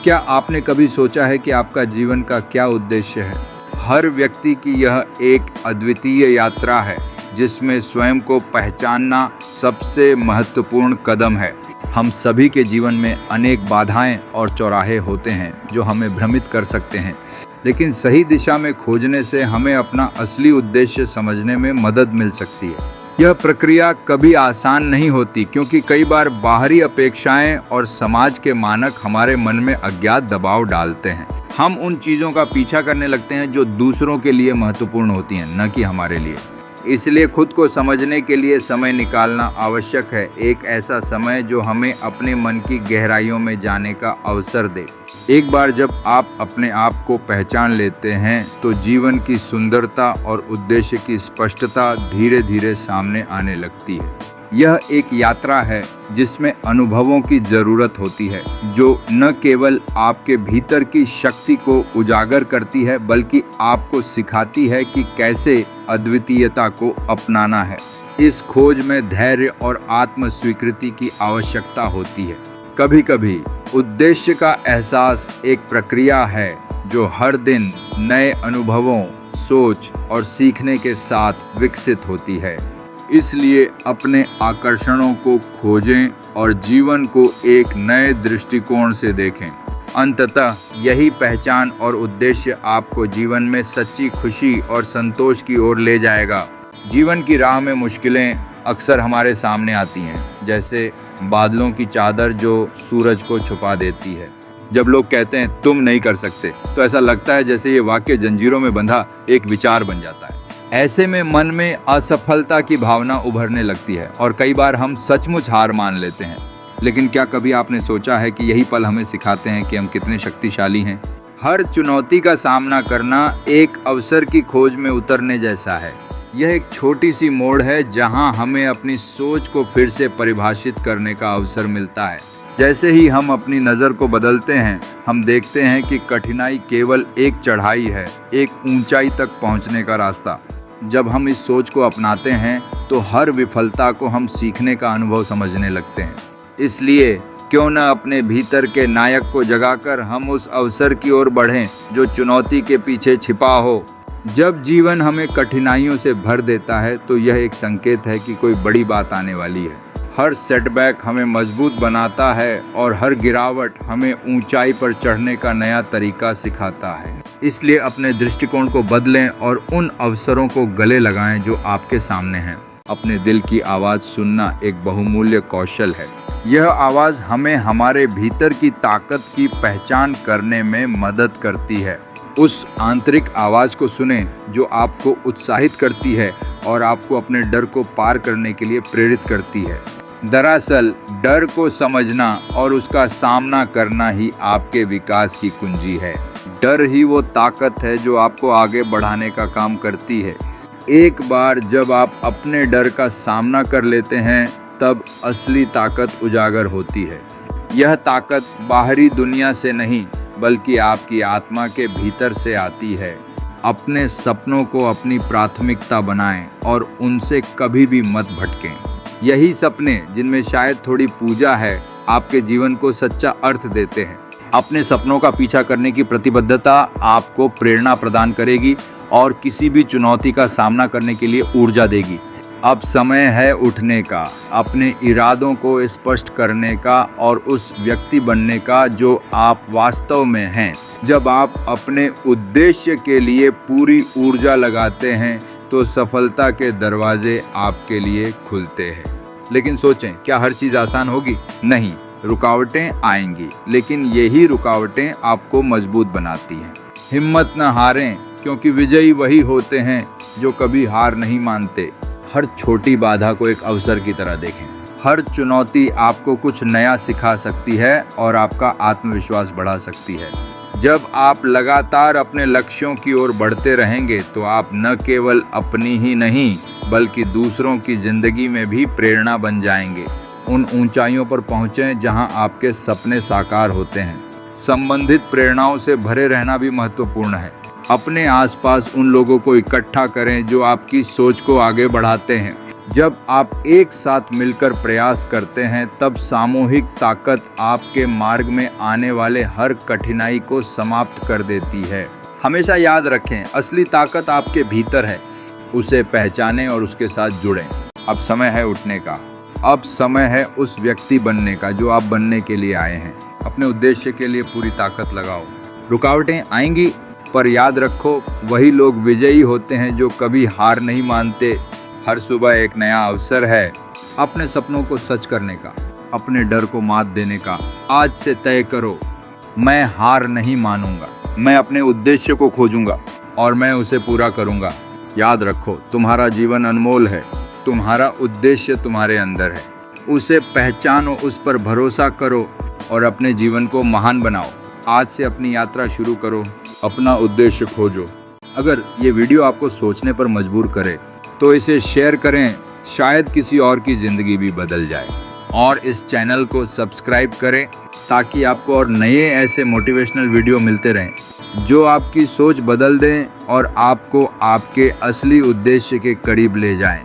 क्या आपने कभी सोचा है कि आपका जीवन का क्या उद्देश्य है? हर व्यक्ति की यह एक अद्वितीय यात्रा है जिसमें स्वयं को पहचानना सबसे महत्वपूर्ण कदम है। हम सभी के जीवन में अनेक बाधाएं और चौराहे होते हैं जो हमें भ्रमित कर सकते हैं, लेकिन सही दिशा में खोजने से हमें अपना असली उद्देश्य समझने में मदद मिल सकती है। यह प्रक्रिया कभी आसान नहीं होती क्योंकि कई बार बाहरी अपेक्षाएं और समाज के मानक हमारे मन में अज्ञात दबाव डालते हैं। हम उन चीज़ों का पीछा करने लगते हैं जो दूसरों के लिए महत्वपूर्ण होती हैं, न कि हमारे लिए। इसलिए खुद को समझने के लिए समय निकालना आवश्यक है, एक ऐसा समय जो हमें अपने मन की गहराइयों में जाने का अवसर दे। एक बार जब आप अपने आप को पहचान लेते हैं तो जीवन की सुंदरता और उद्देश्य की स्पष्टता धीरे धीरे सामने आने लगती है। यह एक यात्रा है जिसमें अनुभवों की ज़रूरत होती है, जो न केवल आपके भीतर की शक्ति को उजागर करती है बल्कि आपको सिखाती है कि कैसे अद्वितीयता को अपनाना है। इस खोज में धैर्य और आत्म स्वीकृति की आवश्यकता होती है। कभी कभी उद्देश्य का एहसास एक प्रक्रिया है जो हर दिन नए अनुभवों, सोच और सीखने के साथ विकसित होती है। इसलिए अपने आकर्षणों को खोजें और जीवन को एक नए दृष्टिकोण से देखें। अंततः यही पहचान और उद्देश्य आपको जीवन में सच्ची खुशी और संतोष की ओर ले जाएगा। जीवन की राह में मुश्किलें अक्सर हमारे सामने आती हैं, जैसे बादलों की चादर जो सूरज को छुपा देती है। जब लोग कहते हैं तुम नहीं कर सकते, तो ऐसा लगता है जैसे ये वाक्य जंजीरों में बंधा एक विचार बन जाता है। ऐसे में मन में असफलता की भावना उभरने लगती है और कई बार हम सचमुच हार मान लेते हैं। लेकिन क्या कभी आपने सोचा है कि यही पल हमें सिखाते हैं कि हम कितने शक्तिशाली हैं? हर चुनौती का सामना करना एक अवसर की खोज में उतरने जैसा है। यह एक छोटी सी मोड़ है जहां हमें अपनी सोच को फिर से परिभाषित करने का अवसर मिलता है। जैसे ही हम अपनी नज़र को बदलते हैं, हम देखते हैं कि कठिनाई केवल एक चढ़ाई है, एक ऊंचाई तक पहुंचने का रास्ता। जब हम इस सोच को अपनाते हैं तो हर विफलता को हम सीखने का अनुभव समझने लगते हैं। इसलिए क्यों न अपने भीतर के नायक को जगाकर हम उस अवसर की ओर बढ़ें जो चुनौती के पीछे छिपा हो। जब जीवन हमें कठिनाइयों से भर देता है तो यह एक संकेत है कि कोई बड़ी बात आने वाली है। हर सेटबैक हमें मजबूत बनाता है और हर गिरावट हमें ऊंचाई पर चढ़ने का नया तरीका सिखाता है। इसलिए अपने दृष्टिकोण को बदलें और उन अवसरों को गले लगाएं जो आपके सामने हैं। अपने दिल की आवाज़ सुनना एक बहुमूल्य कौशल है। यह आवाज़ हमें हमारे भीतर की ताकत की पहचान करने में मदद करती है। उस आंतरिक आवाज़ को सुनें जो आपको उत्साहित करती है और आपको अपने डर को पार करने के लिए प्रेरित करती है। दरअसल डर को समझना और उसका सामना करना ही आपके विकास की कुंजी है। डर ही वो ताकत है जो आपको आगे बढ़ाने का काम करती है। एक बार जब आप अपने डर का सामना कर लेते हैं तब असली ताकत उजागर होती है। यह ताकत बाहरी दुनिया से नहीं बल्कि आपकी आत्मा के भीतर से आती है। अपने सपनों को अपनी प्राथमिकता बनाएं और उनसे कभी भी मत भटकें। यही सपने, जिनमें शायद थोड़ी पूजा है, आपके जीवन को सच्चा अर्थ देते हैं। अपने सपनों का पीछा करने की प्रतिबद्धता आपको प्रेरणा प्रदान करेगी और किसी भी चुनौती का सामना करने के लिए ऊर्जा देगी। अब समय है उठने का, अपने इरादों को स्पष्ट करने का और उस व्यक्ति बनने का जो आप वास्तव में हैं। जब आप अपने उद्देश्य के लिए पूरी ऊर्जा लगाते हैं तो सफलता के दरवाजे आपके लिए खुलते हैं। लेकिन सोचें, क्या हर चीज़ आसान होगी? नहीं, रुकावटें आएंगी, लेकिन यही रुकावटें आपको मजबूत बनाती हैं। हिम्मत न हारें, क्योंकि विजयी वही होते हैं जो कभी हार नहीं मानते। हर छोटी बाधा को एक अवसर की तरह देखें। हर चुनौती आपको कुछ नया सिखा सकती है और आपका आत्मविश्वास बढ़ा सकती है। जब आप लगातार अपने लक्ष्यों की ओर बढ़ते रहेंगे तो आप न केवल अपनी ही नहीं बल्कि दूसरों की ज़िंदगी में भी प्रेरणा बन जाएंगे। उन ऊंचाइयों पर पहुँचें जहां आपके सपने साकार होते हैं। संबंधित प्रेरणाओं से भरे रहना भी महत्वपूर्ण है। अपने आसपास उन लोगों को इकट्ठा करें जो आपकी सोच को आगे बढ़ाते हैं। जब आप एक साथ मिलकर प्रयास करते हैं तब सामूहिक ताकत आपके मार्ग में आने वाले हर कठिनाई को समाप्त कर देती है। हमेशा याद रखें, असली ताकत आपके भीतर है। उसे पहचानें और उसके साथ जुड़ें। अब समय है उठने का। अब समय है उस व्यक्ति बनने का जो आप बनने के लिए आए हैं। अपने उद्देश्य के लिए पूरी ताकत लगाओ। रुकावटें आएंगी, पर याद रखो, वही लोग विजयी होते हैं जो कभी हार नहीं मानते। हर सुबह एक नया अवसर है अपने सपनों को सच करने का, अपने डर को मात देने का। आज से तय करो, मैं हार नहीं मानूंगा, मैं अपने उद्देश्य को खोजूंगा और मैं उसे पूरा करूंगा। याद रखो, तुम्हारा जीवन अनमोल है। तुम्हारा उद्देश्य तुम्हारे अंदर है। उसे पहचानो, उस पर भरोसा करो और अपने जीवन को महान बनाओ। आज से अपनी यात्रा शुरू करो, अपना उद्देश्य खोजो। अगर ये वीडियो आपको सोचने पर मजबूर करे तो इसे शेयर करें, शायद किसी और की ज़िंदगी भी बदल जाए। और इस चैनल को सब्सक्राइब करें ताकि आपको और नए ऐसे मोटिवेशनल वीडियो मिलते रहें जो आपकी सोच बदल दें और आपको आपके असली उद्देश्य के करीब ले जाएं।